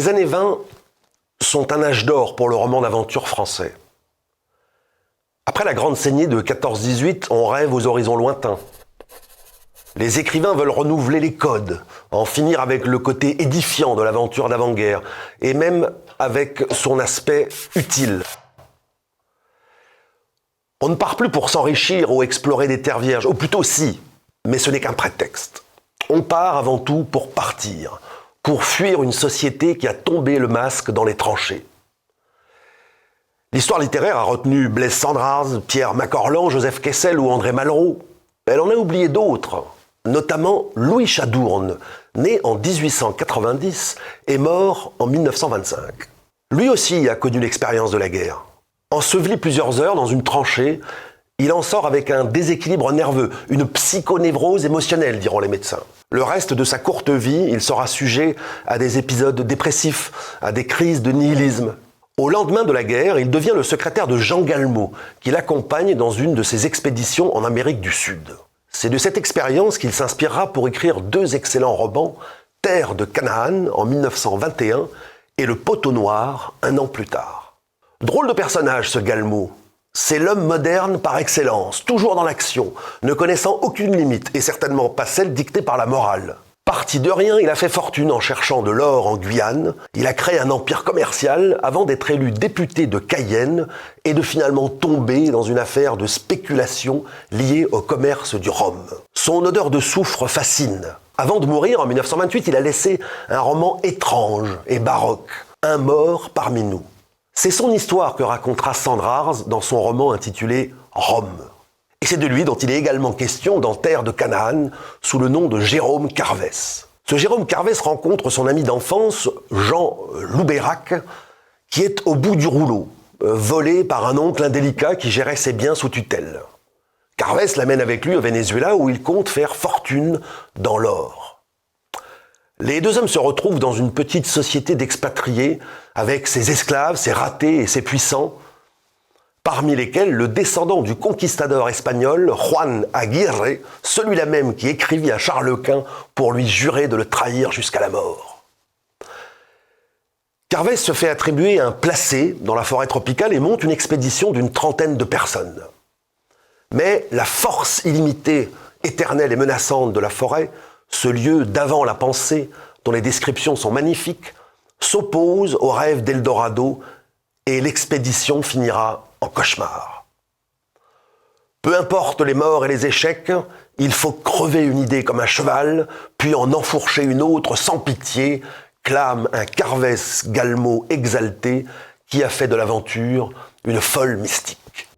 Les années 20 sont un âge d'or pour le roman d'aventure français. Après la grande saignée de 14-18, on rêve aux horizons lointains. Les écrivains veulent renouveler les codes, en finir avec le côté édifiant de l'aventure d'avant-guerre, et même avec son aspect utile. On ne part plus pour s'enrichir ou explorer des terres vierges, ou plutôt si, mais ce n'est qu'un prétexte. On part avant tout pour partir, pour fuir une société qui a tombé le masque dans les tranchées. L'histoire littéraire a retenu Blaise Cendrars, Pierre Macorlan, Joseph Kessel ou André Malraux. Elle en a oublié d'autres, notamment Louis Chadourne, né en 1890 et mort en 1925. Lui aussi a connu l'expérience de la guerre. Enseveli plusieurs heures dans une tranchée, il en sort avec un déséquilibre nerveux, une psychonévrose émotionnelle, diront les médecins. Le reste de sa courte vie, il sera sujet à des épisodes dépressifs, à des crises de nihilisme. Au lendemain de la guerre, il devient le secrétaire de Jean Galmo, qui l'accompagne dans une de ses expéditions en Amérique du Sud. C'est de cette expérience qu'il s'inspirera pour écrire deux excellents romans, Terre de Canaan en 1921 et Le Poteau Noir un an plus tard. Drôle de personnage ce Galmo. C'est l'homme moderne par excellence, toujours dans l'action, ne connaissant aucune limite et certainement pas celle dictée par la morale. Parti de rien, il a fait fortune en cherchant de l'or en Guyane, il a créé un empire commercial avant d'être élu député de Cayenne et de finalement tomber dans une affaire de spéculation liée au commerce du rhum. Son odeur de soufre fascine. Avant de mourir en 1928, il a laissé un roman étrange et baroque, Un mort parmi nous. C'est son histoire que racontera Cendrars dans son roman intitulé Rome. Et c'est de lui dont il est également question dans Terre de Canaan, sous le nom de Jérôme Carvès. Ce Jérôme Carvès rencontre son ami d'enfance, Jean Loubeyrac, qui est au bout du rouleau, volé par un oncle indélicat qui gérait ses biens sous tutelle. Carvès l'amène avec lui au Venezuela où il compte faire fortune dans l'or. Les deux hommes se retrouvent dans une petite société d'expatriés, avec ses esclaves, ses ratés et ses puissants, parmi lesquels le descendant du conquistador espagnol Juan Aguirre, celui-là même qui écrivit à Charles Quint pour lui jurer de le trahir jusqu'à la mort. Carvès se fait attribuer un placé dans la forêt tropicale et monte une expédition d'une trentaine de personnes. Mais la force illimitée, éternelle et menaçante de la forêt, ce lieu d'avant la pensée, dont les descriptions sont magnifiques, s'oppose au rêve d'Eldorado et l'expédition finira en cauchemar. Peu importe les morts et les échecs, il faut crever une idée comme un cheval, puis en enfourcher une autre sans pitié, clame un Carvès Galmo exalté qui a fait de l'aventure une folle mystique.